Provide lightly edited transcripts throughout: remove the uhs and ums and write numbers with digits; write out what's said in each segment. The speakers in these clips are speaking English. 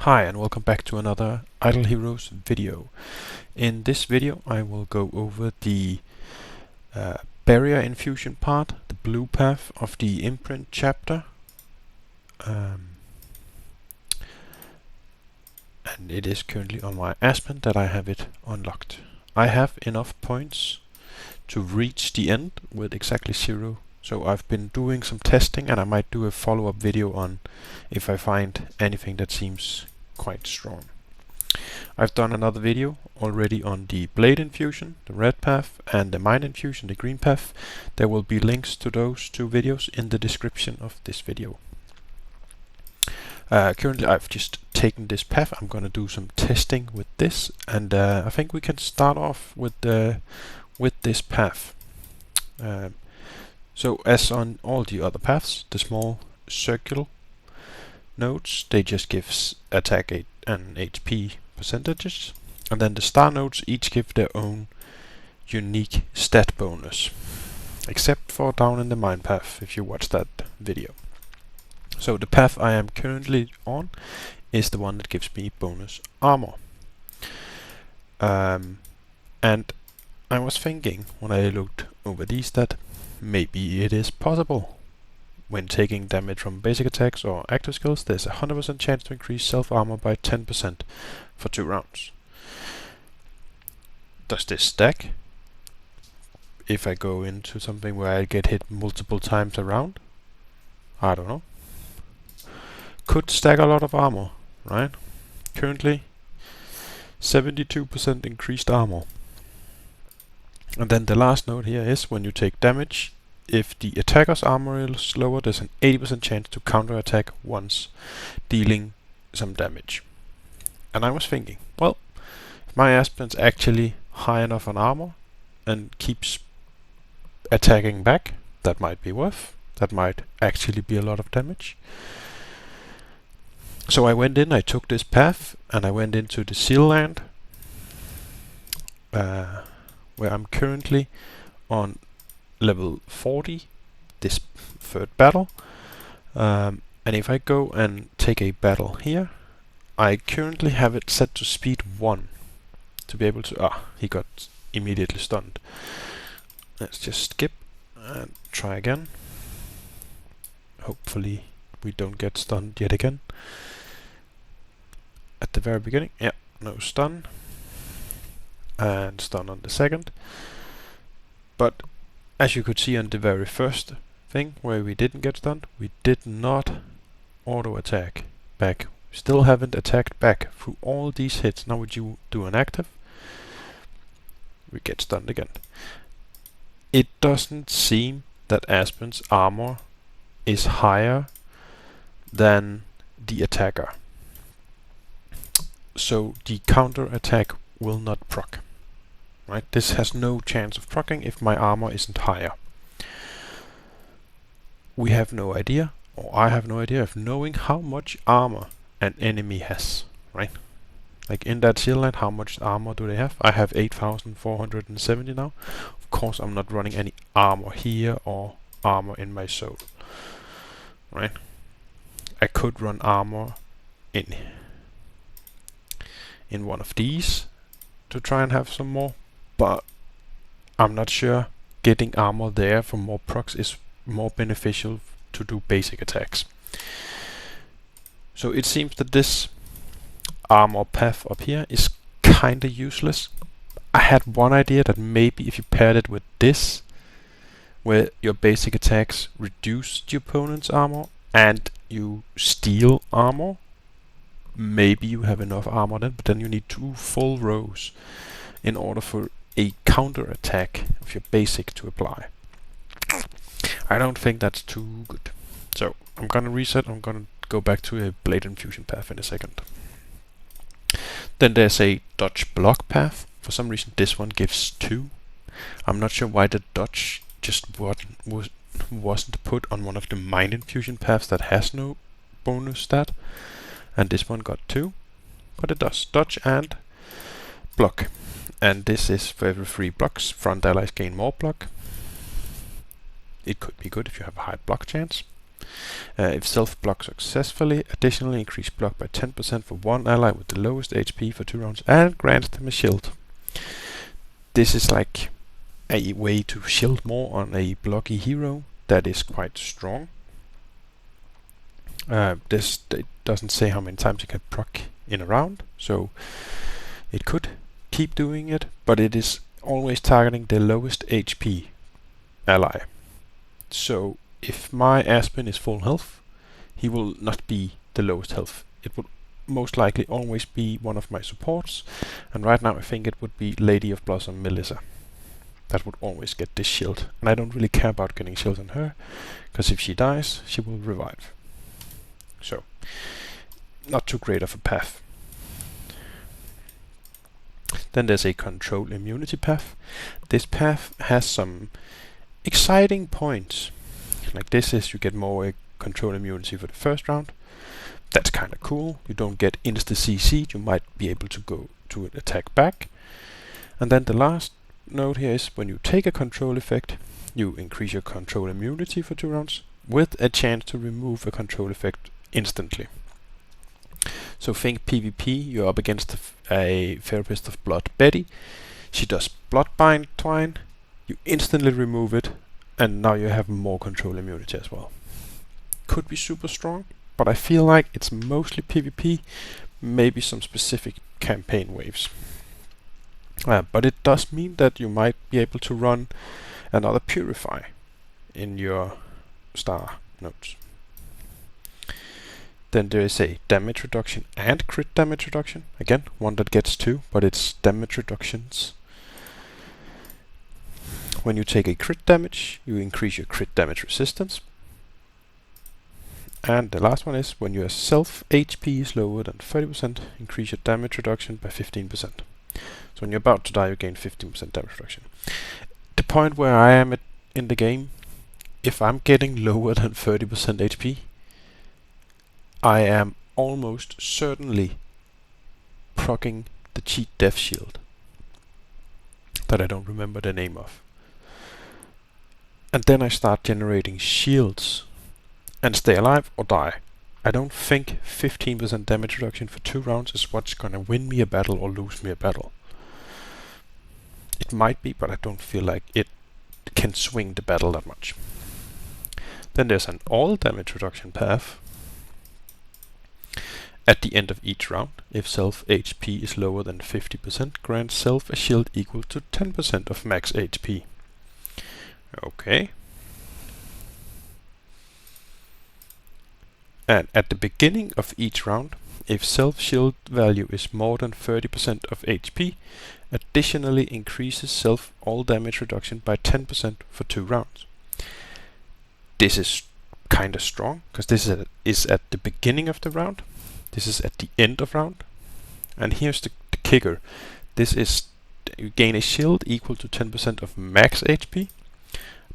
Hi and welcome back to another Idle Heroes video. In this video I will go over the barrier infusion part, the blue path of the Imprint chapter, and it is currently on my Aspen that I have it unlocked. I have enough points to reach the end with exactly 0, so I've been doing some testing and I might do a follow-up video on if I find anything that seems quite strong. I've done another video already on the blade infusion, the red path, and the mine infusion, the green path. There will be links to those two videos in the description of this video. Currently I've just taken this path. I'm gonna do some testing with this, and I think we can start off with this path. So as on all the other paths, the small circular nodes, they just give attack and HP percentages, and then the star nodes each give their own unique stat bonus, except for down in the mine path if you watch that video. So the path I am currently on is the one that gives me bonus armor. And I was thinking when I looked over these that maybe it is possible. When taking damage from basic attacks or active skills, there's a 100% chance to increase self-armor by 10% for 2 rounds. Does this stack if I go into something where I get hit multiple times around? I don't know. Could stack a lot of armor, right? Currently 72% increased armor. And then the last note here is when you take damage, if the attacker's armor is lower, there's an 80% chance to counterattack once, dealing some damage. And I was thinking, well, if my Aspen's actually high enough on armor and keeps attacking back, that might be worth. That might actually be a lot of damage. So I went in, I took this path, and I went into the Seal Land, where I'm currently on level 40, this third battle, and if I go and take a battle here, I currently have it set to speed 1 to be able to, he got immediately stunned. Let's just skip and try again. Hopefully we don't get stunned yet again. At the very beginning, yeah, no stun, and stun on the second. But as you could see on the very first thing where we didn't get stunned, we did not auto attack back. Still haven't attacked back through all these hits. Now would you do an active, we get stunned again. It doesn't seem that Aspen's armor is higher than the attacker, so the counter attack will not proc. Right? This has no chance of proccing if my armor isn't higher. We have no idea, or I have no idea of knowing how much armor an enemy has, right? Like in that Seal Land, how much armor do they have? I have 8,470 now. Of course I'm not running any armor here or armor in my soul, right? I could run armor in one of these to try and have some more, but I'm not sure getting armor there for more procs is more beneficial to do basic attacks. So it seems that this armor path up here is kinda useless. I had one idea that maybe if you paired it with this, where your basic attacks reduce the opponent's armor and you steal armor, maybe you have enough armor then, but then you need 2 full rows in order for a counter attack of your basic to apply. I don't think that's too good. So I'm gonna reset, I'm gonna go back to a blade infusion path in a second. Then there's a dodge block path. For some reason this one gives 2. I'm not sure why the dodge just wasn't put on one of the mine infusion paths that has no bonus stat, and this one got 2, but it does dodge and block. And this is for every 3 blocks, front allies gain more block. It could be good if you have a high block chance. If self blocks successfully, additionally increase block by 10% for one ally with the lowest HP for 2 rounds and grants them a shield. This is like a way to shield more on a blocky hero that is quite strong. This it doesn't say how many times you can proc in a round, so it could keep doing it, but it is always targeting the lowest HP ally. So if my Aspen is full health, he will not be the lowest health. It would most likely always be one of my supports, and right now I think it would be Lady of Blossom Melissa. That would always get this shield, and I don't really care about getting shield on her, because if she dies, she will revive. So, not too great of a path. Then there's a control immunity path. This path has some exciting points. Like this is you get more control immunity for the first round. That's kind of cool. You don't get insta CC. You might be able to go to an attack back. And then the last note here is when you take a control effect, you increase your control immunity for 2 rounds with a chance to remove a control effect instantly. So think PvP, you're up against a Therapist of Blood Betty. She does Bloodbind Twine, you instantly remove it, and now you have more control immunity as well. Could be super strong, but I feel like it's mostly PvP, maybe some specific campaign waves. But it does mean that you might be able to run another Purify in your star nodes. Then there is a damage reduction and crit damage reduction. Again, one that gets 2, but it's damage reductions. When you take a crit damage, you increase your crit damage resistance. And the last one is when your self HP is lower than 30%, increase your damage reduction by 15%. So when you're about to die, you gain 15% damage reduction. The point where I am in the game, if I'm getting lower than 30% HP, I am almost certainly proccing the cheat death shield that I don't remember the name of. And then I start generating shields and stay alive or die. I don't think 15% damage reduction for 2 rounds is what's gonna win me a battle or lose me a battle. It might be, but I don't feel like it can swing the battle that much. Then there's an all damage reduction path. At the end of each round, if self HP is lower than 50%, grant self a shield equal to 10% of max HP. Okay. And at the beginning of each round, if self shield value is more than 30% of HP, additionally increases self all damage reduction by 10% for 2 rounds. This is kind of strong, because this is at the beginning of the round. This is at the end of round. And here's the kicker. This is, you gain a shield equal to 10% of max HP,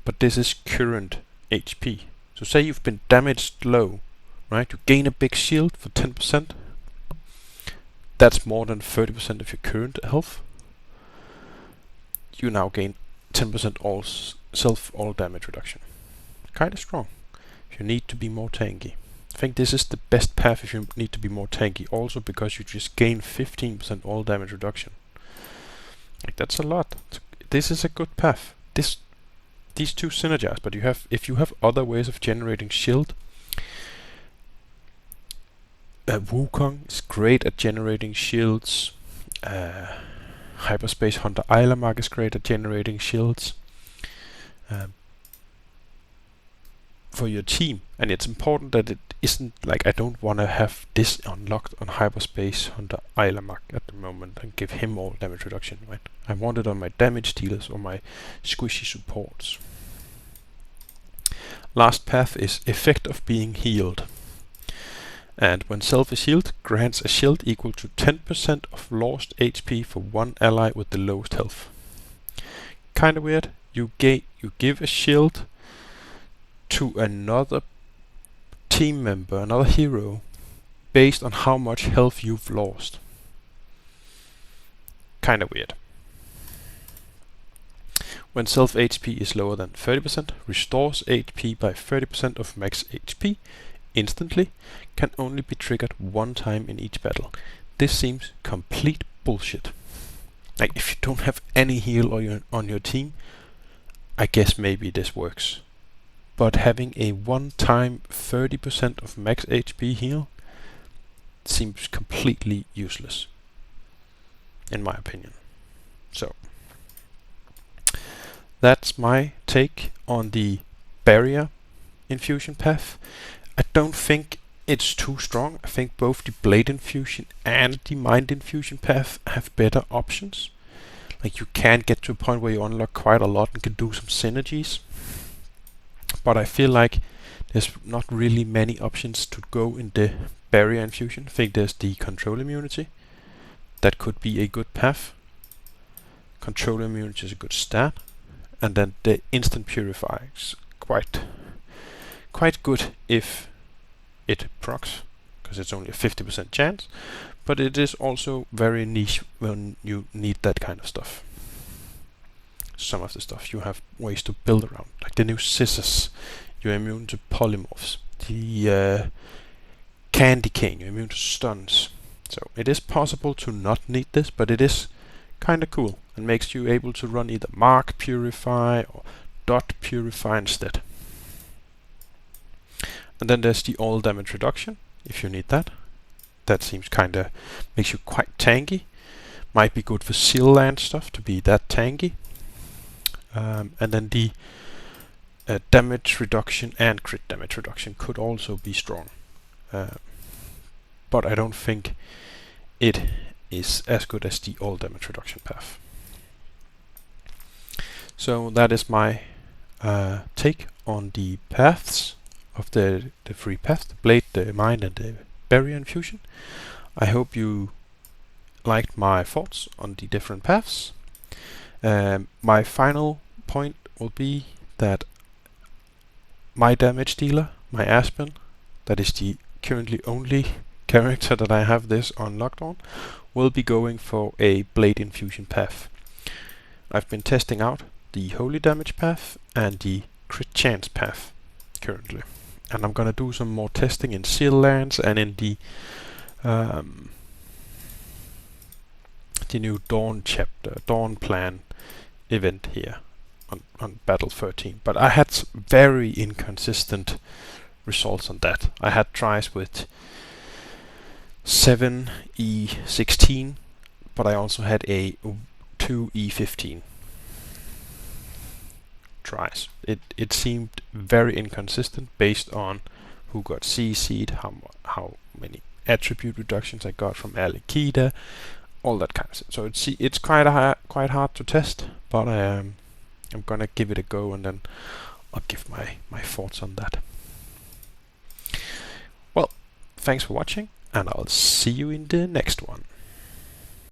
but this is current HP. So say you've been damaged low, right? You gain a big shield for 10%. That's more than 30% of your current health. You now gain 10% all damage reduction. Kind of strong. You need to be more tanky. I think this is the best path if you need to be more tanky, also because you just gain 15% all damage reduction. Like, that's a lot. This is a good path. These two synergize, but if you have other ways of generating shield, Wukong is great at generating shields. Hyperspace Hunter Eilermark is great at generating shields for your team, and it's important that it isn't like I don't want to have this unlocked on Hyperspace Hunter Eilermark at the moment and give him all damage reduction, right? I want it on my damage dealers or my squishy supports. Last path is effect of being healed. And when self is healed, grants a shield equal to 10% of lost HP for one ally with the lowest health. Kinda weird. You give a shield to another team member, another hero, based on how much health you've lost. Kinda weird. when self HP is lower than 30%, restores HP by 30% of max HP instantly, can only be triggered one time in each battle. This seems complete bullshit. Like, if you don't have any heal on your team, I guess maybe this works. But having a one-time 30% of max HP heal seems completely useless, in my opinion. So, that's my take on the barrier infusion path. I don't think it's too strong. I think both the blade infusion and the mind infusion path have better options. Like, you can get to a point where you unlock quite a lot and can do some synergies. But I feel like there's not really many options to go in the barrier infusion. I think there's the control immunity. That could be a good path. Control immunity is a good stat. And then the instant purify is quite good if it procs, because it's only a 50% chance, but it is also very niche when you need that kind of stuff. Some of the stuff you have ways to build around, like the new scissors, you're immune to polymorphs. The candy cane, you're immune to stuns. So it is possible to not need this, but it is kind of cool and makes you able to run either mark purify or dot purify instead. And then there's the all damage reduction, if you need that. That seems kinda makes you quite tanky. Might be good for seal land stuff to be that tanky. And then the damage reduction and crit damage reduction could also be strong. But I don't think it is as good as the all damage reduction path. So that is my take on the paths of the three paths, the blade, the mind, and the barrier infusion. I hope you liked my thoughts on the different paths. My final point will be that my damage dealer, my Aspen, that is the currently only character that I have this unlocked on, will be going for a blade infusion path. I've been testing out the holy damage path and the crit chance path currently. And I'm gonna do some more testing in seal lands and in the new Dawn chapter, Dawn plan event here on Battle 13. But I had very inconsistent results on that. I had tries with 7E16, but I also had a 2E15 tries. It seemed very inconsistent based on who got CC'd, how many attribute reductions I got from Alikida, all that kind of stuff. So it's quite hard to test, but I'm gonna give it a go and then I'll give my thoughts on that. Well, thanks for watching, and I'll see you in the next one.